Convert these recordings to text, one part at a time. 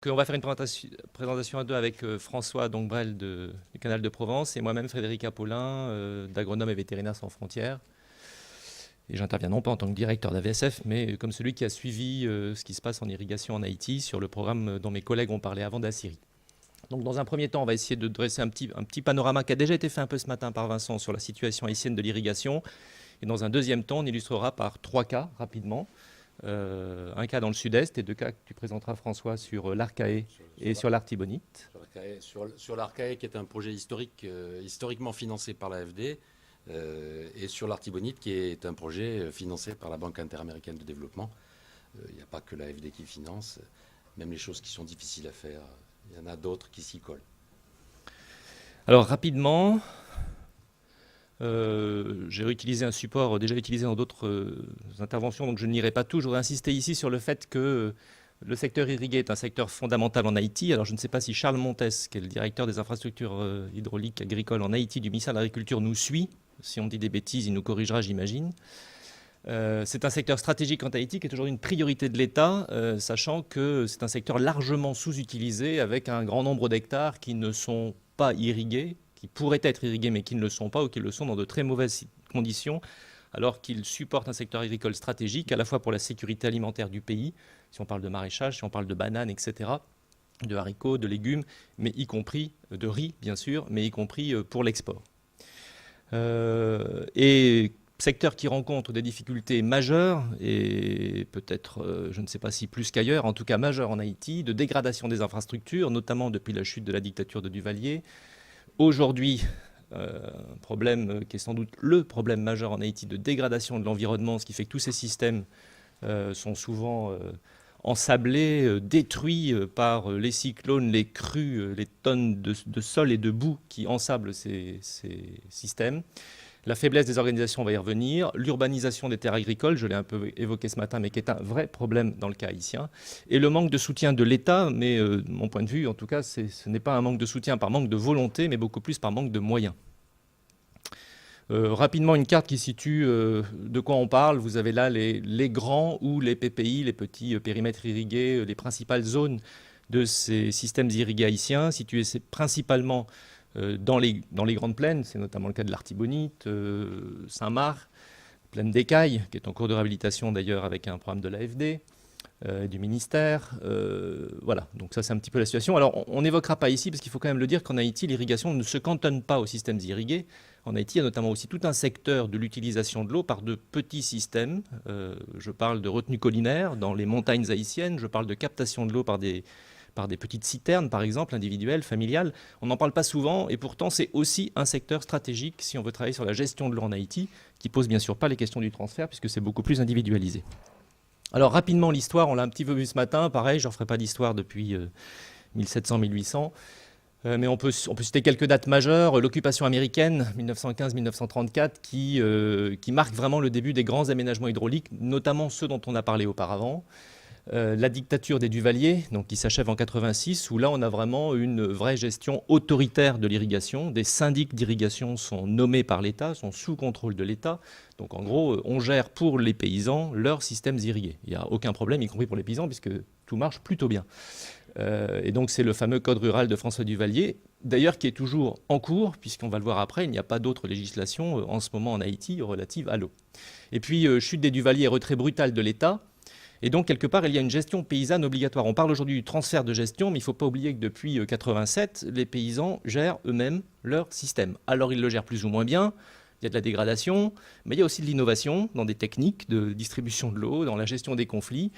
qu'on va faire une présentation à deux avec François Brel du Canal de Provence et moi-même Frédéric Apollin d'Agronomes et Vétérinaires sans frontières. Et j'interviens non pas en tant que directeur d'AVSF, mais comme celui qui a suivi ce qui se passe en irrigation en Haïti sur le programme dont mes collègues ont parlé avant d'Assiri. Donc dans un premier temps, on va essayer de dresser un petit panorama qui a déjà été fait un peu ce matin par Vincent sur la situation haïtienne de l'irrigation. Et dans un deuxième temps, on illustrera par 3 cas rapidement. Un cas dans le sud-est et 2 cas que tu présenteras, François, sur l'Arcahaie et sur l'Artibonite. Sur l'Arcahaie, qui est un projet historiquement financé par l'AFD, et sur l'Artibonite, qui est un projet financé par la Banque interaméricaine de développement. Il n'y a pas que l'AFD qui finance, même les choses qui sont difficiles à faire, il y en a d'autres qui s'y collent. Alors rapidement, j'ai réutilisé un support déjà utilisé dans d'autres interventions, donc je n'irai pas tout. Je voudrais insister ici sur le fait que le secteur irrigué est un secteur fondamental en Haïti. Alors je ne sais pas si Charles Montes, qui est le directeur des infrastructures hydrauliques agricoles en Haïti du ministère de l'Agriculture, nous suit. Si on dit des bêtises, il nous corrigera, j'imagine. C'est un secteur stratégique en Haïti qui est aujourd'hui une priorité de l'État, sachant que c'est un secteur largement sous-utilisé avec un grand nombre d'hectares qui ne sont pas irrigués, qui pourraient être irrigués mais qui ne le sont pas ou qui le sont dans de très mauvaises conditions, alors qu'ils supportent un secteur agricole stratégique à la fois pour la sécurité alimentaire du pays, si on parle de maraîchage, si on parle de bananes, etc., de haricots, de légumes, mais y compris de riz, bien sûr, mais y compris pour l'export. Et secteur qui rencontre des difficultés majeures, et peut-être, je ne sais pas si plus qu'ailleurs, en tout cas majeures en Haïti, de dégradation des infrastructures, notamment depuis la chute de la dictature de Duvalier. Aujourd'hui, un problème qui est sans doute le problème majeur en Haïti de dégradation de l'environnement, ce qui fait que tous ces systèmes sont souvent ensablés, détruits par les cyclones, les crues, les tonnes de sol et de boue qui ensablent ces systèmes. La faiblesse des organisations, on va y revenir. L'urbanisation des terres agricoles, je l'ai un peu évoqué ce matin, mais qui est un vrai problème dans le cas haïtien. Et le manque de soutien de l'État, mais de mon point de vue, en tout cas, ce n'est pas un manque de soutien par manque de volonté, mais beaucoup plus par manque de moyens. Rapidement, une carte qui situe de quoi on parle. Vous avez là les grands ou les PPI, les petits périmètres irrigués, les principales zones de ces systèmes irrigués haïtiens, situés principalement dans les grandes plaines. C'est notamment le cas de l'Artibonite, Saint-Marc, plaine d'Écailles, qui est en cours de réhabilitation d'ailleurs avec un programme de l'AFD, du ministère. Voilà, donc ça c'est un petit peu la situation. Alors on n'évoquera pas ici, parce qu'il faut quand même le dire qu'en Haïti, l'irrigation ne se cantonne pas aux systèmes irrigués. En Haïti, il y a notamment aussi tout un secteur de l'utilisation de l'eau par de petits systèmes. Je parle de retenue collinaire dans les montagnes haïtiennes, je parle de captation de l'eau par des petites citernes, par exemple, individuelles, familiales. On n'en parle pas souvent, et pourtant c'est aussi un secteur stratégique si on veut travailler sur la gestion de l'eau en Haïti, qui pose bien sûr pas les questions du transfert, puisque c'est beaucoup plus individualisé. Alors rapidement, l'histoire, on l'a un petit peu vu ce matin, pareil, je ne referai pas d'histoire depuis 1700-1800, mais on peut citer quelques dates majeures. L'occupation américaine, 1915-1934, qui marque vraiment le début des grands aménagements hydrauliques, notamment ceux dont on a parlé auparavant. La dictature des Duvalier, donc qui s'achève en 86, où là on a vraiment une vraie gestion autoritaire de l'irrigation. Des syndics d'irrigation sont nommés par l'État, sont sous contrôle de l'État. Donc en gros, on gère pour les paysans leurs systèmes irrigués. Il n'y a aucun problème, y compris pour les paysans, puisque tout marche plutôt bien. Et donc c'est le fameux code rural de François Duvalier, d'ailleurs qui est toujours en cours, puisqu'on va le voir après, il n'y a pas d'autre législation en ce moment en Haïti relative à l'eau. Et puis chute des Duvalier et retrait brutal de l'État. Et donc, quelque part, il y a une gestion paysanne obligatoire. On parle aujourd'hui du transfert de gestion, mais il ne faut pas oublier que depuis 1987, les paysans gèrent eux-mêmes leur système. Alors, ils le gèrent plus ou moins bien. Il y a de la dégradation, mais il y a aussi de l'innovation dans des techniques de distribution de l'eau, dans la gestion des conflits.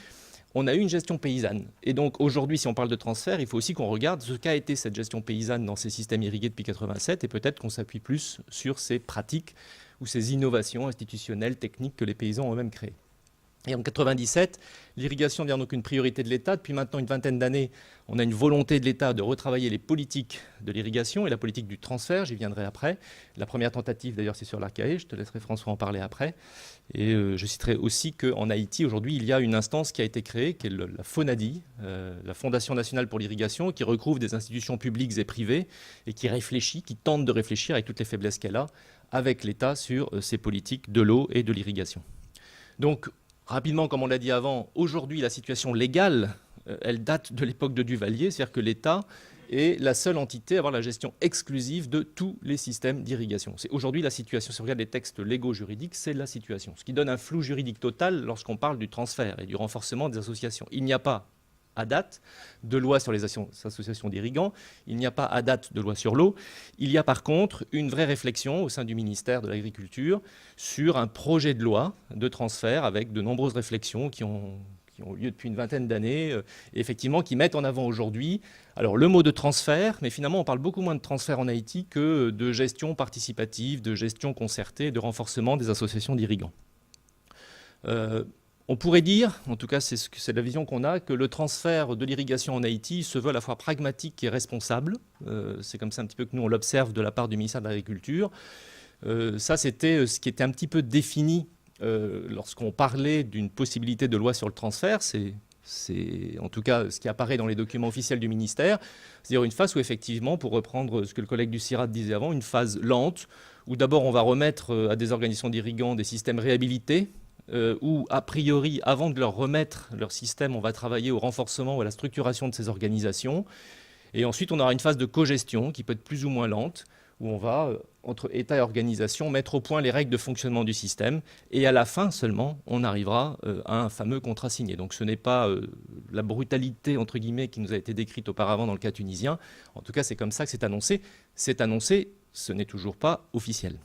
On a eu une gestion paysanne. Et donc, aujourd'hui, si on parle de transfert, il faut aussi qu'on regarde ce qu'a été cette gestion paysanne dans ces systèmes irrigués depuis 1987, et peut-être qu'on s'appuie plus sur ces pratiques ou ces innovations institutionnelles, techniques que les paysans ont eux-mêmes créées. Et en 1997, l'irrigation devient donc une priorité de l'État. Depuis maintenant une vingtaine d'années, on a une volonté de l'État de retravailler les politiques de l'irrigation et la politique du transfert. J'y viendrai après. La première tentative, d'ailleurs, c'est sur l'Arcahaie. Je te laisserai, François, en parler après. Et je citerai aussi qu'en Haïti, aujourd'hui, il y a une instance qui a été créée, qui est la FONADI, la Fondation nationale pour l'irrigation, qui regroupe des institutions publiques et privées et qui réfléchit, qui tente de réfléchir avec toutes les faiblesses qu'elle a, avec l'État sur ces politiques de l'eau et de l'irrigation. Donc, rapidement, comme on l'a dit avant, aujourd'hui, la situation légale elle date de l'époque de Duvalier, c'est-à-dire que l'État est la seule entité à avoir la gestion exclusive de tous les systèmes d'irrigation. C'est aujourd'hui la situation. Si on regarde les textes légaux juridiques, c'est la situation. Ce qui donne un flou juridique total lorsqu'on parle du transfert et du renforcement des associations. Il n'y a pas, à date, de loi sur les associations d'irrigants. Il n'y a pas, à date, de loi sur l'eau. Il y a par contre une vraie réflexion au sein du ministère de l'Agriculture sur un projet de loi de transfert avec de nombreuses réflexions qui ont lieu depuis une vingtaine d'années, et effectivement qui mettent en avant aujourd'hui alors le mot de transfert, mais finalement on parle beaucoup moins de transfert en Haïti que de gestion participative, de gestion concertée, de renforcement des associations d'irrigants. On pourrait dire, en tout cas c'est la vision qu'on a, que le transfert de l'irrigation en Haïti se veut à la fois pragmatique et responsable. C'est comme ça un petit peu que nous on l'observe de la part du ministère de l'Agriculture. Ça c'était ce qui était un petit peu défini lorsqu'on parlait d'une possibilité de loi sur le transfert. C'est en tout cas ce qui apparaît dans les documents officiels du ministère, c'est-à-dire une phase où effectivement, pour reprendre ce que le collègue du CIRAD disait avant, une phase lente, où d'abord on va remettre à des organisations d'irrigants des systèmes réhabilités, où a priori, avant de leur remettre leur système, on va travailler au renforcement ou à la structuration de ces organisations. Et ensuite on aura une phase de cogestion qui peut être plus ou moins lente, où on va, entre État et organisation, mettre au point les règles de fonctionnement du système. Et à la fin seulement, on arrivera à un fameux contrat signé. Donc ce n'est pas la brutalité, entre guillemets, qui nous a été décrite auparavant dans le cas tunisien. En tout cas, c'est comme ça que c'est annoncé. C'est annoncé, ce n'est toujours pas officiel.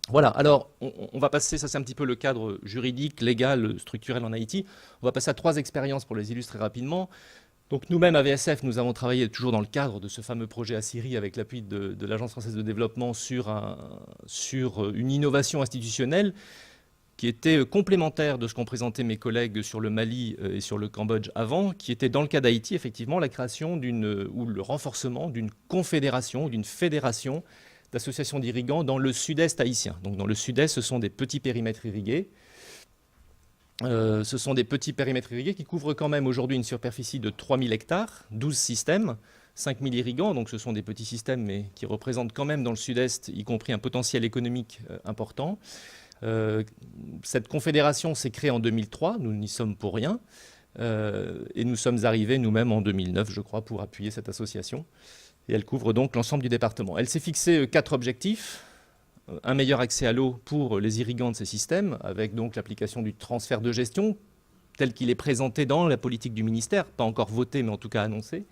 Voilà, alors on va passer, ça c'est un petit peu le cadre juridique, légal, structurel en Haïti. On va passer à 3 expériences pour les illustrer rapidement. Donc nous-mêmes, à VSF, nous avons travaillé toujours dans le cadre de ce fameux projet Assiri avec l'appui de l'Agence française de développement sur une innovation institutionnelle qui était complémentaire de ce qu'ont présenté mes collègues sur le Mali et sur le Cambodge avant, qui était dans le cas d'Haïti, effectivement, la création ou le renforcement d'une confédération, d'une fédération d'associations d'irrigants dans le sud-est haïtien. Donc dans le sud-est, ce sont des petits périmètres irrigués. Ce sont des petits périmètres irrigués qui couvrent quand même aujourd'hui une superficie de 3000 hectares, 12 systèmes, 5000 irrigants, donc ce sont des petits systèmes mais qui représentent quand même dans le sud-est, y compris un potentiel économique important. Cette confédération s'est créée en 2003, nous n'y sommes pour rien, et nous sommes arrivés nous-mêmes en 2009, je crois, pour appuyer cette association. Et elle couvre donc l'ensemble du département. Elle s'est fixé 4 objectifs. Un meilleur accès à l'eau pour les irrigants de ces systèmes, avec donc l'application du transfert de gestion, tel qu'il est présenté dans la politique du ministère, pas encore voté, mais en tout cas annoncé.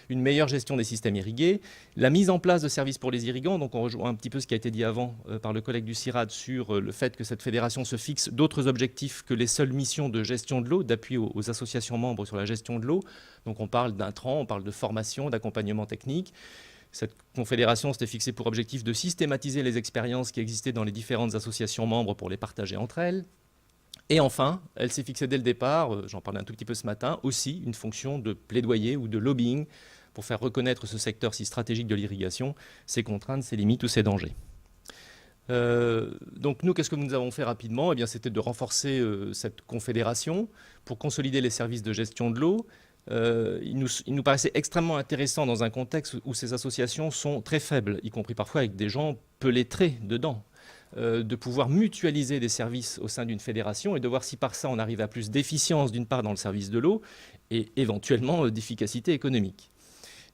Une meilleure gestion des systèmes irrigués, la mise en place de services pour les irrigants, donc on rejoint un petit peu ce qui a été dit avant par le collègue du CIRAD sur le fait que cette fédération se fixe d'autres objectifs que les seules missions de gestion de l'eau, d'appui aux associations membres sur la gestion de l'eau. Donc on parle d'intrants, on parle de formation, d'accompagnement technique. Cette confédération s'était fixée pour objectif de systématiser les expériences qui existaient dans les différentes associations membres pour les partager entre elles. Et enfin, elle s'est fixée dès le départ, j'en parlais un tout petit peu ce matin, aussi une fonction de plaidoyer ou de lobbying pour faire reconnaître ce secteur si stratégique de l'irrigation, ses contraintes, ses limites ou ses dangers. Donc nous, qu'est-ce que nous avons fait rapidement? Eh bien, c'était de renforcer cette confédération pour consolider les services de gestion de l'eau. Il nous paraissait extrêmement intéressant dans un contexte où ces associations sont très faibles, y compris parfois avec des gens peu lettrés dedans, de pouvoir mutualiser des services au sein d'une fédération et de voir si par ça on arrive à plus d'efficience d'une part dans le service de l'eau et éventuellement d'efficacité économique.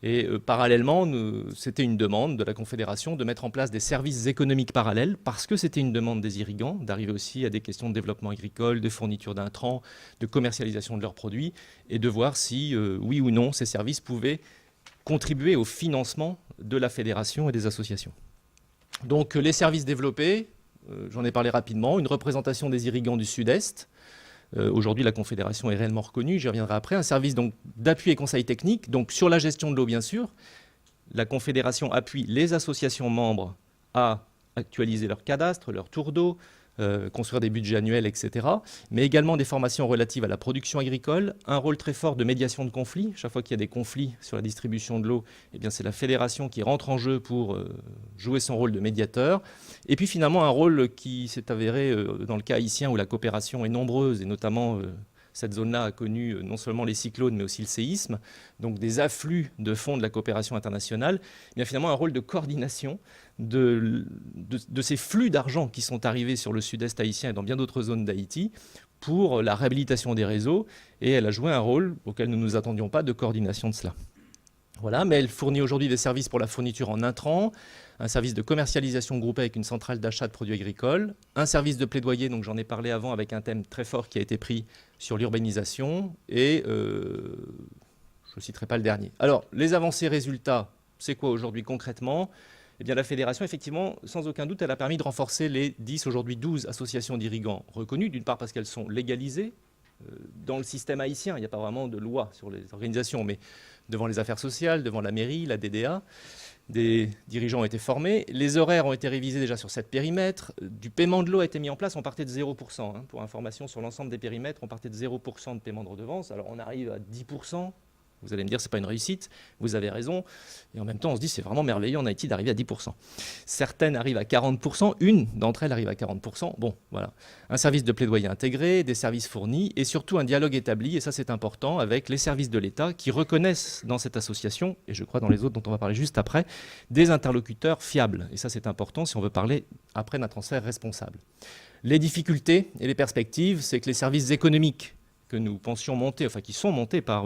Et parallèlement, c'était une demande de la Confédération de mettre en place des services économiques parallèles parce que c'était une demande des irrigants d'arriver aussi à des questions de développement agricole, de fourniture d'intrants, de commercialisation de leurs produits et de voir si, oui ou non, ces services pouvaient contribuer au financement de la fédération et des associations. Donc les services développés, j'en ai parlé rapidement, une représentation des irrigants du Sud-Est. Aujourd'hui, la Confédération est réellement reconnue, j'y reviendrai après. Un service d'appui et conseil technique, donc sur la gestion de l'eau, bien sûr. La Confédération appuie les associations membres à actualiser leur cadastre, leur tour d'eau, construire des budgets annuels, etc. Mais également des formations relatives à la production agricole, un rôle très fort de médiation de conflits. Chaque fois qu'il y a des conflits sur la distribution de l'eau, eh bien, c'est la fédération qui rentre en jeu pour jouer son rôle de médiateur. Et puis finalement un rôle qui s'est avéré dans le cas haïtien où la coopération est nombreuse et notamment cette zone-là a connu non seulement les cyclones mais aussi le séisme, donc des afflux de fonds de la coopération internationale, eh bien finalement un rôle de coordination de ces flux d'argent qui sont arrivés sur le sud-est haïtien et dans bien d'autres zones d'Haïti pour la réhabilitation des réseaux, et elle a joué un rôle auquel nous ne nous attendions pas de coordination de cela. Voilà, mais elle fournit aujourd'hui des services pour la fourniture en intrants, un service de commercialisation groupé avec une centrale d'achat de produits agricoles, un service de plaidoyer, donc j'en ai parlé avant, avec un thème très fort qui a été pris sur l'urbanisation, et je ne citerai pas le dernier. Alors, les avancées résultats, c'est quoi aujourd'hui concrètement ? Eh bien, la fédération, effectivement, sans aucun doute, elle a permis de renforcer les 10, aujourd'hui 12 associations d'irrigants reconnues, d'une part parce qu'elles sont légalisées. Dans le système haïtien, il n'y a pas vraiment de loi sur les organisations, mais devant les affaires sociales, devant la mairie, la DDA, des dirigeants ont été formés. Les horaires ont été révisés déjà sur 7 périmètres. Du paiement de l'eau a été mis en place, on partait de 0%. Pour information, sur l'ensemble des périmètres, on partait de 0% de paiement de redevance. Alors on arrive à 10%. Vous allez me dire, ce n'est pas une réussite, vous avez raison. Et en même temps, on se dit, c'est vraiment merveilleux en Haïti d'arriver à 10%. Certaines arrivent à 40%, une d'entre elles arrive à 40%. Bon, voilà. Un service de plaidoyer intégré, des services fournis, et surtout un dialogue établi, et ça c'est important, avec les services de l'État qui reconnaissent dans cette association, et je crois dans les autres dont on va parler juste après, des interlocuteurs fiables. Et ça c'est important si on veut parler après d'un transfert responsable. Les difficultés et les perspectives, c'est que les services économiques que nous pensions monter, enfin qui sont montés par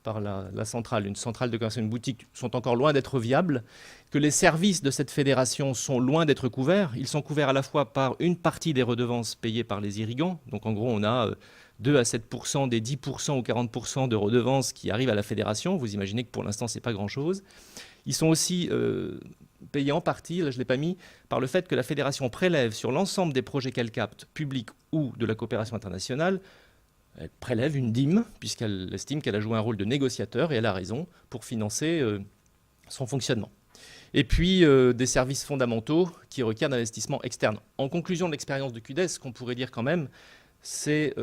la centrale, une centrale de commerce, une boutique, sont encore loin d'être viables, que les services de cette fédération sont loin d'être couverts. Ils sont couverts à la fois par une partie des redevances payées par les irrigants. Donc en gros, on a 2 à 7% des 10% ou 40% de redevances qui arrivent à la fédération. Vous imaginez que pour l'instant, ce n'est pas grand-chose. Ils sont aussi payés en partie, là je ne l'ai pas mis, par le fait que la fédération prélève sur l'ensemble des projets qu'elle capte, publics ou de la coopération internationale, elle prélève une dîme, puisqu'elle estime qu'elle a joué un rôle de négociateur, et elle a raison, pour financer son fonctionnement. Et puis, des services fondamentaux qui requièrent d'investissements externes. En conclusion de l'expérience de CUDES, ce qu'on pourrait dire quand même, c'est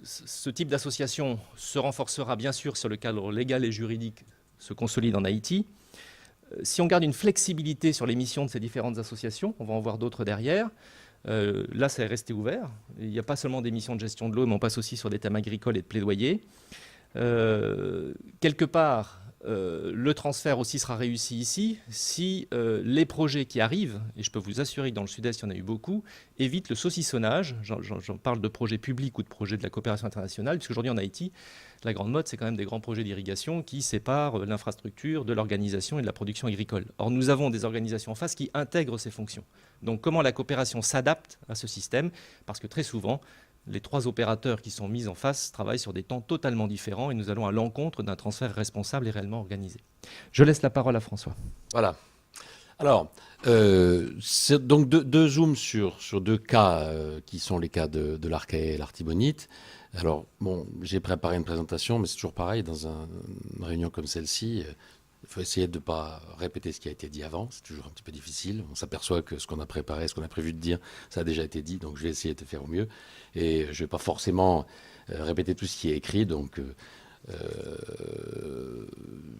ce type d'association se renforcera bien sûr sur le cadre légal et juridique se consolide en Haïti. Si on garde une flexibilité sur les missions de ces différentes associations, on va en voir d'autres derrière. Là, ça est resté ouvert. Il n'y a pas seulement des missions de gestion de l'eau, mais on passe aussi sur des thèmes agricoles et de plaidoyer. Quelque part, le transfert aussi sera réussi ici si les projets qui arrivent, et je peux vous assurer que dans le Sud-Est, il y en a eu beaucoup, évitent le saucissonnage. J'en parle de projets publics ou de projets de la coopération internationale, puisqu'aujourd'hui en Haïti, la grande mode, c'est quand même des grands projets d'irrigation qui séparent l'infrastructure de l'organisation et de la production agricole. Or, nous avons des organisations en face qui intègrent ces fonctions. Donc, comment la coopération s'adapte à ce système ? Parce que très souvent, les 3 opérateurs qui sont mis en face travaillent sur des temps totalement différents et nous allons à l'encontre d'un transfert responsable et réellement organisé. Je laisse la parole à François. Voilà. Alors, c'est donc deux zooms sur 2 cas qui sont les cas de l'Arcahaie et l'Artibonite. Alors, bon, j'ai préparé une présentation, mais c'est toujours pareil, dans une réunion comme celle-ci, il faut essayer de ne pas répéter ce qui a été dit avant, c'est toujours un petit peu difficile. On s'aperçoit que ce qu'on a préparé, ce qu'on a prévu de dire, ça a déjà été dit, donc je vais essayer de faire au mieux. Et je ne vais pas forcément répéter tout ce qui est écrit, donc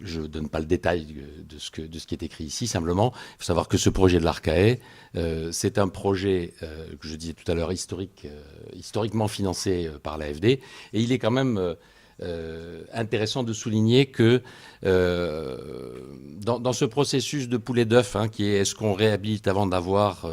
je ne donne pas le détail de ce qui est écrit ici. Simplement, il faut savoir que ce projet de l'Arcahaie, c'est un projet que je disais tout à l'heure historiquement financé par l'AFD. Et il est quand même intéressant de souligner que dans ce processus de poulet d'œuf, qui est est-ce qu'on réhabilite avant d'avoir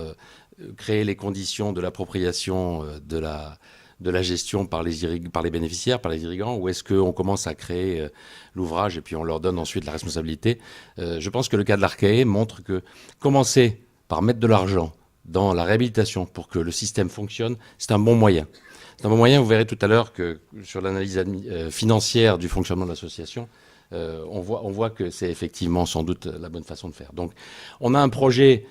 créé les conditions de l'appropriation de la gestion par les bénéficiaires, par les irrigants, ou est-ce qu'on commence à créer l'ouvrage et puis on leur donne ensuite la responsabilité ? Je pense que le cas de l'Arcahaie montre que commencer par mettre de l'argent dans la réhabilitation pour que le système fonctionne, c'est un bon moyen. C'est un bon moyen, vous verrez tout à l'heure que sur l'analyse financière du fonctionnement de l'association, on voit que c'est effectivement sans doute la bonne façon de faire. Donc, on a un projet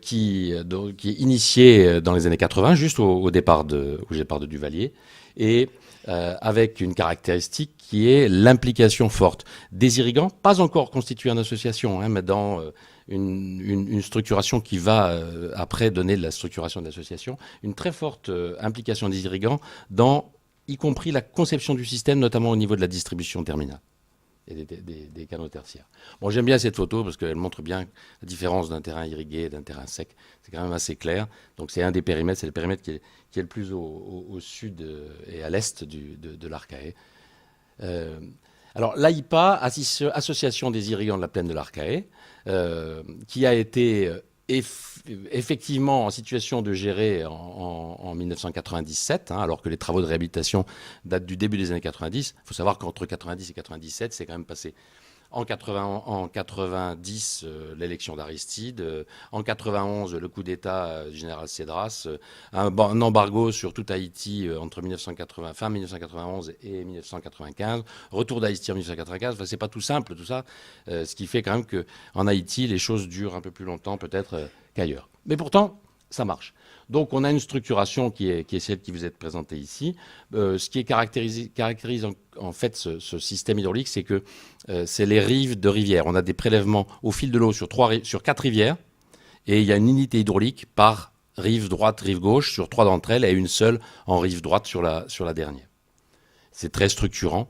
qui est initié dans les années 80, juste au départ de Duvalier, et avec une caractéristique qui est l'implication forte des irrigants, pas encore constitués en association, mais dans une structuration qui va après donner de la structuration de l'association, une très forte implication des irrigants dans, y compris la conception du système, notamment au niveau de la distribution terminale et des canaux tertiaires. Bon, j'aime bien cette photo parce qu'elle montre bien la différence d'un terrain irrigué et d'un terrain sec. C'est quand même assez clair. Donc c'est un des périmètres, c'est le périmètre qui est le plus au sud et à l'est de l'Arcahaie. Alors l'AIPA, Association des irrigants de la plaine de l'Arcahaie, qui a été effectivement en situation de gérer en 1997, alors que les travaux de réhabilitation datent du début des années 90. Il faut savoir qu'entre 90 et 97, c'est quand même passé en 90, l'élection d'Aristide. En 91, le coup d'État du général Cédras. Un embargo sur tout Haïti entre fin 1991 et 1995. Retour d'Haïti en 1995. Enfin, c'est pas tout simple, tout ça. Ce qui fait quand même qu'en Haïti, les choses durent un peu plus longtemps, peut-être, qu'ailleurs. Mais pourtant, ça marche. Donc, on a une structuration qui est celle qui vous est présentée ici. Ce qui caractérise en fait ce système hydraulique, c'est que c'est les rives de rivières. On a des prélèvements au fil de l'eau sur 4 rivières, et il y a une unité hydraulique par rive droite, rive gauche, sur 3 d'entre elles, et une seule en rive droite sur la dernière. C'est très structurant.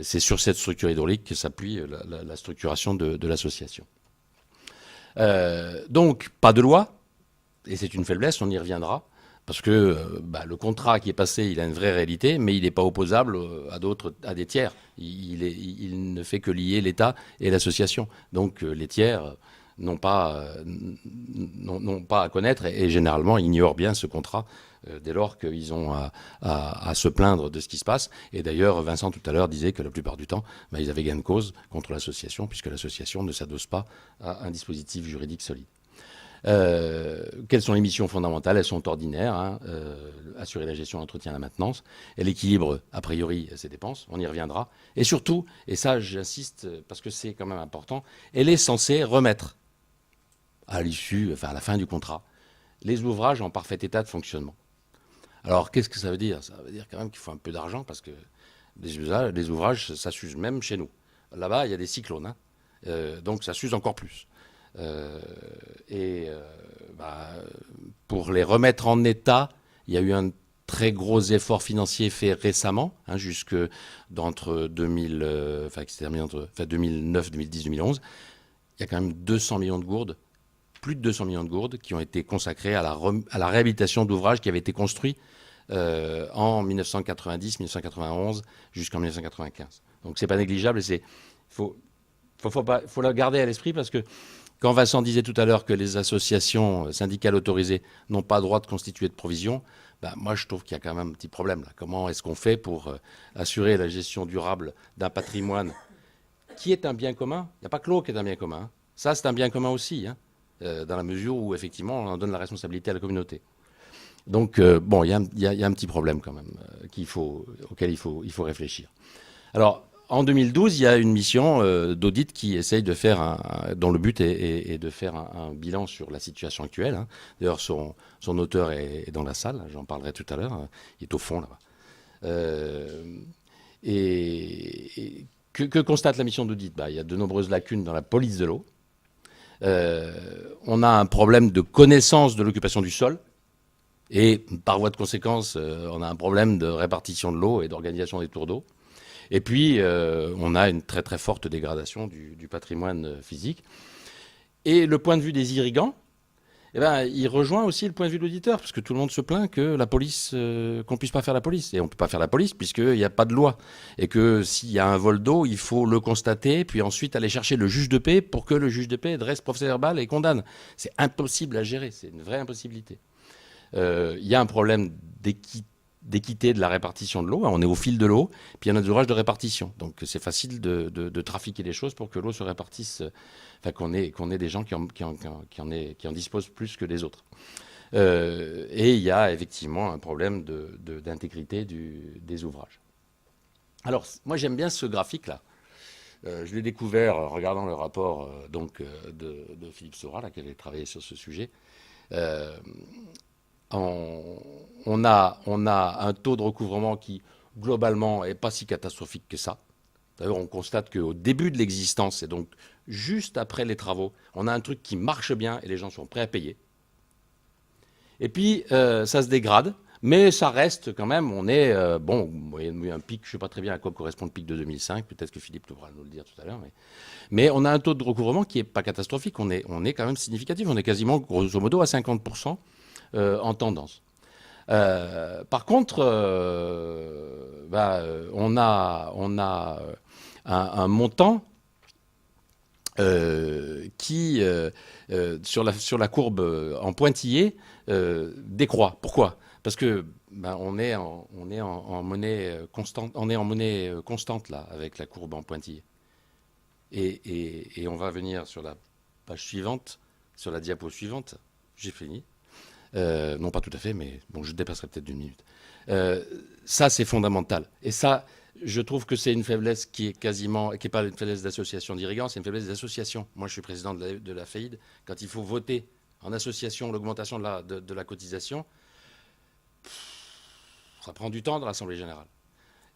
C'est sur cette structure hydraulique que s'appuie la structuration de l'association. Donc, pas de loi. Et c'est une faiblesse, on y reviendra, parce que le contrat qui est passé, il a une vraie réalité, mais il n'est pas opposable à des tiers. Il ne fait que lier l'État et l'association. Donc les tiers n'ont pas à connaître et généralement ignorent bien ce contrat dès lors qu'ils ont à se plaindre de ce qui se passe. Et d'ailleurs, Vincent tout à l'heure disait que la plupart du temps, ils avaient gain de cause contre l'association, puisque l'association ne s'adosse pas à un dispositif juridique solide. Quelles sont les missions fondamentales? Elles sont ordinaires, assurer la gestion, l'entretien, la maintenance, et l'équilibre, a priori, ses dépenses, on y reviendra. Et surtout, et ça j'insiste parce que c'est quand même important, elle est censée remettre à la fin du contrat, les ouvrages en parfait état de fonctionnement. Alors qu'est-ce que ça veut dire? Ça veut dire quand même qu'il faut un peu d'argent parce que les ouvrages, ça s'use même chez nous. Là-bas, il y a des cyclones, donc ça s'use encore plus. Pour les remettre en état, il y a eu un très gros effort financier fait récemment, jusque d'entre 2009, 2010, 2011. Il y a quand même 200 millions de gourdes, plus de 200 millions de gourdes qui ont été consacrées à la réhabilitation d'ouvrages qui avaient été construits en 1990, 1991 jusqu'en 1995. Donc c'est pas négligeable et faut la garder à l'esprit parce que quand Vincent disait tout à l'heure que les associations syndicales autorisées n'ont pas droit de constituer de provisions, moi je trouve qu'il y a quand même un petit problème là. Comment est-ce qu'on fait pour assurer la gestion durable d'un patrimoine qui est un bien commun? Il n'y a pas que l'eau qui est un bien commun. Ça, c'est un bien commun aussi, dans la mesure où effectivement on en donne la responsabilité à la communauté. Donc il y a un petit problème quand même auquel il faut réfléchir. Alors, en 2012, il y a une mission d'audit qui essaye de faire dont le but est de faire un bilan sur la situation actuelle. D'ailleurs, son auteur est dans la salle, j'en parlerai tout à l'heure, il est au fond là-bas. Et que constate la mission d'audit? Il y a de nombreuses lacunes dans la police de l'eau. On a un problème de connaissance de l'occupation du sol. Et par voie de conséquence, on a un problème de répartition de l'eau et d'organisation des tours d'eau. Et puis, on a une très très forte dégradation du patrimoine physique. Et le point de vue des irrigants, il rejoint aussi le point de vue de l'auditeur, parce que tout le monde se plaint que la police, qu'on puisse pas faire la police. Et on peut pas faire la police puisqu'il n'y a pas de loi. Et que s'il y a un vol d'eau, il faut le constater, puis ensuite aller chercher le juge de paix pour que le juge de paix dresse procès-verbal et condamne. C'est impossible à gérer, c'est une vraie impossibilité. Il y a un problème d'équité de la répartition de l'eau. On est au fil de l'eau, puis il y a des ouvrages de répartition. Donc c'est facile de trafiquer les choses pour que l'eau se répartisse, qu'on ait des gens qui en disposent plus que les autres. Et il y a effectivement un problème d'intégrité des ouvrages. Alors moi j'aime bien ce graphique-là. Je l'ai découvert en regardant le rapport de Philippe Sora, qui avait travaillé sur ce sujet. On a un taux de recouvrement qui, globalement, n'est pas si catastrophique que ça. D'ailleurs, on constate qu'au début de l'existence, et donc juste après les travaux, on a un truc qui marche bien et les gens sont prêts à payer. Et puis, ça se dégrade, mais ça reste quand même, on est, il y a eu un pic, je ne sais pas très bien à quoi correspond le pic de 2005, peut-être que Philippe pourra nous le dire tout à l'heure, mais on a un taux de recouvrement qui n'est pas catastrophique, on est quand même significatif, on est quasiment, grosso modo, à 50%. En tendance. Par contre, on a un montant sur la courbe en pointillé, décroît. Pourquoi? Parce que on est en monnaie constante, on est en monnaie constante là, avec la courbe en pointillé. Et on va venir sur la page suivante, sur la diapo suivante. J'ai fini. Non, pas tout à fait, mais bon, je dépasserai peut-être d'une minute. Ça, c'est fondamental. Et ça, je trouve que c'est une faiblesse qui est pas une faiblesse d'association d'irrigants, c'est une faiblesse d'association. Moi, je suis président de la FEID. Quand il faut voter en association l'augmentation de la cotisation, ça prend du temps dans l'Assemblée générale.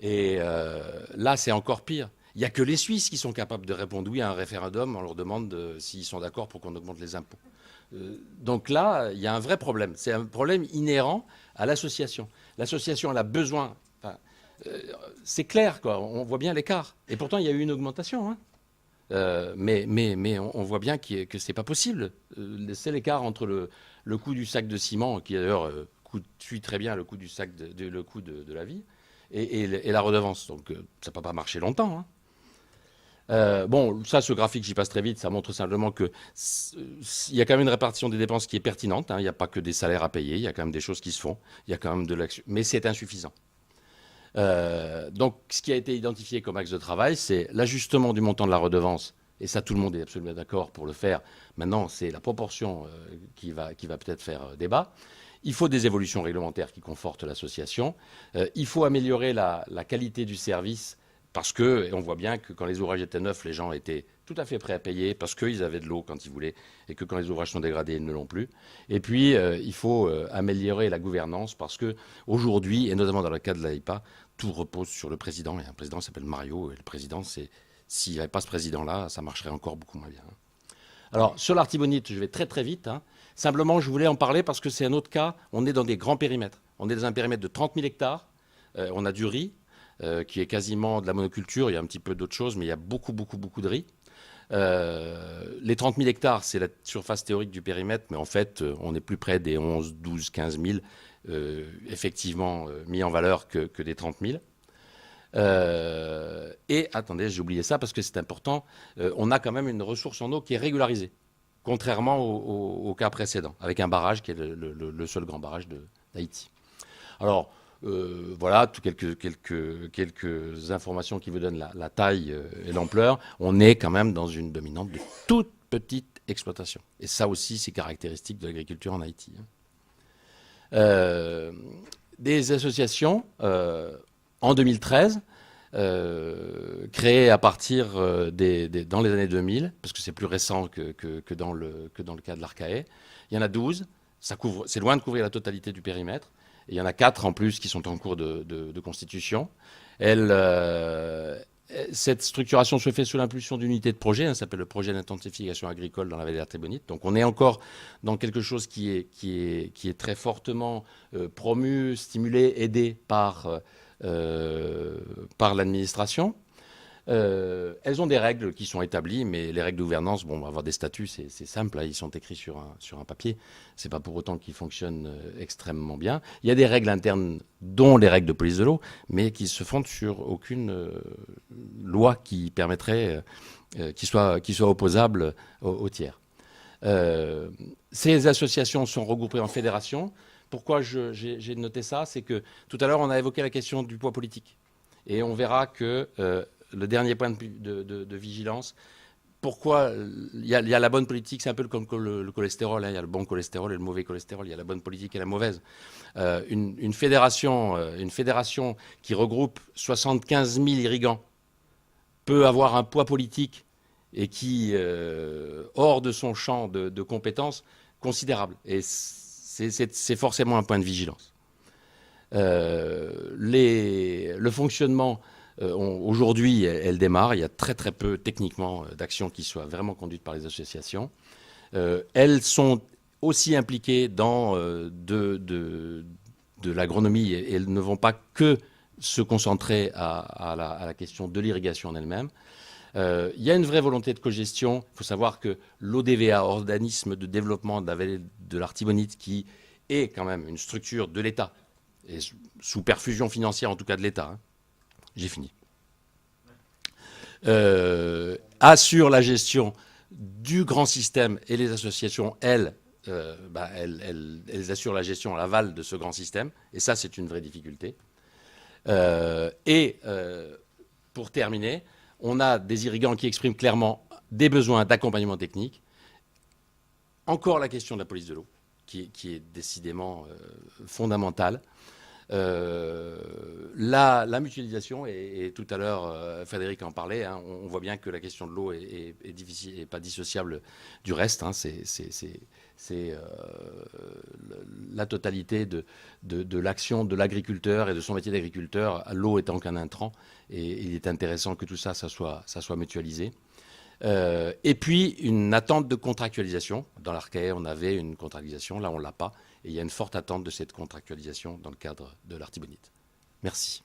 Et là, c'est encore pire. Il n'y a que les Suisses qui sont capables de répondre oui à un référendum. On leur demande s'ils sont d'accord pour qu'on augmente les impôts. Donc là, il y a un vrai problème. C'est un problème inhérent à l'association. L'association, elle a besoin... c'est clair, quoi. On voit bien l'écart. Et pourtant, il y a eu une augmentation. Hein. Mais on voit bien que ce n'est pas possible. C'est l'écart entre le coût du sac de ciment, qui d'ailleurs suit très bien le coût du sac le coût de la vie, et la redevance. Donc ça ne peut pas marcher longtemps. Hein. Bon, ça, ce graphique, j'y passe très vite, ça montre simplement qu'il y a quand même une répartition des dépenses qui est pertinente. Hein. Il n'y a pas que des salaires à payer, il y a quand même des choses qui se font, il y a quand même de l'action, mais c'est insuffisant. Donc, ce qui a été identifié comme axe de travail, c'est l'ajustement du montant de la redevance, et ça, tout le monde est absolument d'accord pour le faire. Maintenant, c'est la proportion qui va peut-être faire débat. Il faut des évolutions réglementaires qui confortent l'association. Il faut améliorer la qualité du service. Parce que, et on voit bien que quand les ouvrages étaient neufs, les gens étaient tout à fait prêts à payer parce qu'ils avaient de l'eau quand ils voulaient et que quand les ouvrages sont dégradés, ils ne l'ont plus. Et puis, il faut améliorer la gouvernance parce qu'aujourd'hui, et notamment dans le cas de l'AIPA, tout repose sur le président. Et un président s'appelle Mario et le président, s'il n'y avait pas ce président-là, ça marcherait encore beaucoup moins bien. Alors, sur l'artibonite, je vais très très vite. Hein. Simplement, je voulais en parler parce que c'est un autre cas. On est dans des grands périmètres. On est dans un périmètre de 30 000 hectares. On a du riz. Qui est quasiment de la monoculture. Il y a un petit peu d'autres choses, mais il y a beaucoup de riz. Les 30 000 hectares, c'est la surface théorique du périmètre, mais en fait, on est plus près des 11, 12, 15 000, effectivement mis en valeur que des 30 000. Et attendez, j'ai oublié ça parce que c'est important, on a quand même une ressource en eau qui est régularisée, contrairement au cas précédent, avec un barrage qui est le seul grand barrage d'Haïti. Alors, voilà, quelques informations qui vous donnent la taille et l'ampleur. On est quand même dans une dominante de toute petite exploitation. Et ça aussi, c'est caractéristique de l'agriculture en Haïti. Des associations, en 2013, créées à partir dans les années 2000, parce que c'est plus récent que dans le cas de l'Arcahaie. Il y en a 12. C'est loin de couvrir la totalité du périmètre. Il y en a 4 en plus qui sont en cours de constitution. Cette structuration se fait sous l'impulsion d'unités de projet. Ça s'appelle le projet d'intensification agricole dans la vallée d'Artibonite. Donc on est encore dans quelque chose qui est très fortement promu, stimulé, aidé par l'administration. Elles ont des règles qui sont établies, mais les règles de gouvernance, bon, on va avoir des statuts, c'est simple, là, ils sont écrits sur un papier. C'est pas pour autant qu'ils fonctionnent extrêmement bien. Il y a des règles internes, dont les règles de police de l'eau, mais qui se fondent sur aucune loi qui permettrait qui soit opposable aux tiers. Ces associations sont regroupées en fédérations. Pourquoi j'ai noté ça? C'est que tout à l'heure, on a évoqué la question du poids politique. Et on verra que le dernier point de vigilance, pourquoi il y a la bonne politique, c'est un peu comme le cholestérol, hein, il y a le bon cholestérol et le mauvais cholestérol, il y a la bonne politique et la mauvaise. Une fédération qui regroupe 75 000 irrigants peut avoir un poids politique et qui, hors de son champ de compétences, considérable. Et c'est forcément un point de vigilance. Le fonctionnement, aujourd'hui, elle démarre. Il y a très très peu, techniquement, d'actions qui soient vraiment conduites par les associations. Elles sont aussi impliquées dans de l'agronomie et elles ne vont pas que se concentrer à la question de l'irrigation en elle-même. Il y a une vraie volonté de cogestion. Il faut savoir que l'ODVA, Organisme de développement de la vallée de l'Artibonite, qui est quand même une structure de l'État, et sous perfusion financière en tout cas de l'État, hein. J'ai fini, assure la gestion du grand système, et les associations, elles assurent la gestion à l'aval de ce grand système. Et ça, c'est une vraie difficulté. Pour terminer, on a des irrigants qui expriment clairement des besoins d'accompagnement technique. Encore la question de la police de l'eau, qui est décidément fondamentale. La mutualisation, et tout à l'heure Frédéric en parlait, hein, on voit bien que la question de l'eau est difficile et pas dissociable du reste. Hein, c'est la totalité de l'action de l'agriculteur et de son métier d'agriculteur. L'eau étant qu'un intrant, et il est intéressant que tout ça soit mutualisé. Et puis une attente de contractualisation. Dans l'Arcae, on avait une contractualisation, là on ne l'a pas. Et il y a une forte attente de cette contractualisation dans le cadre de l'Artibonite. Merci.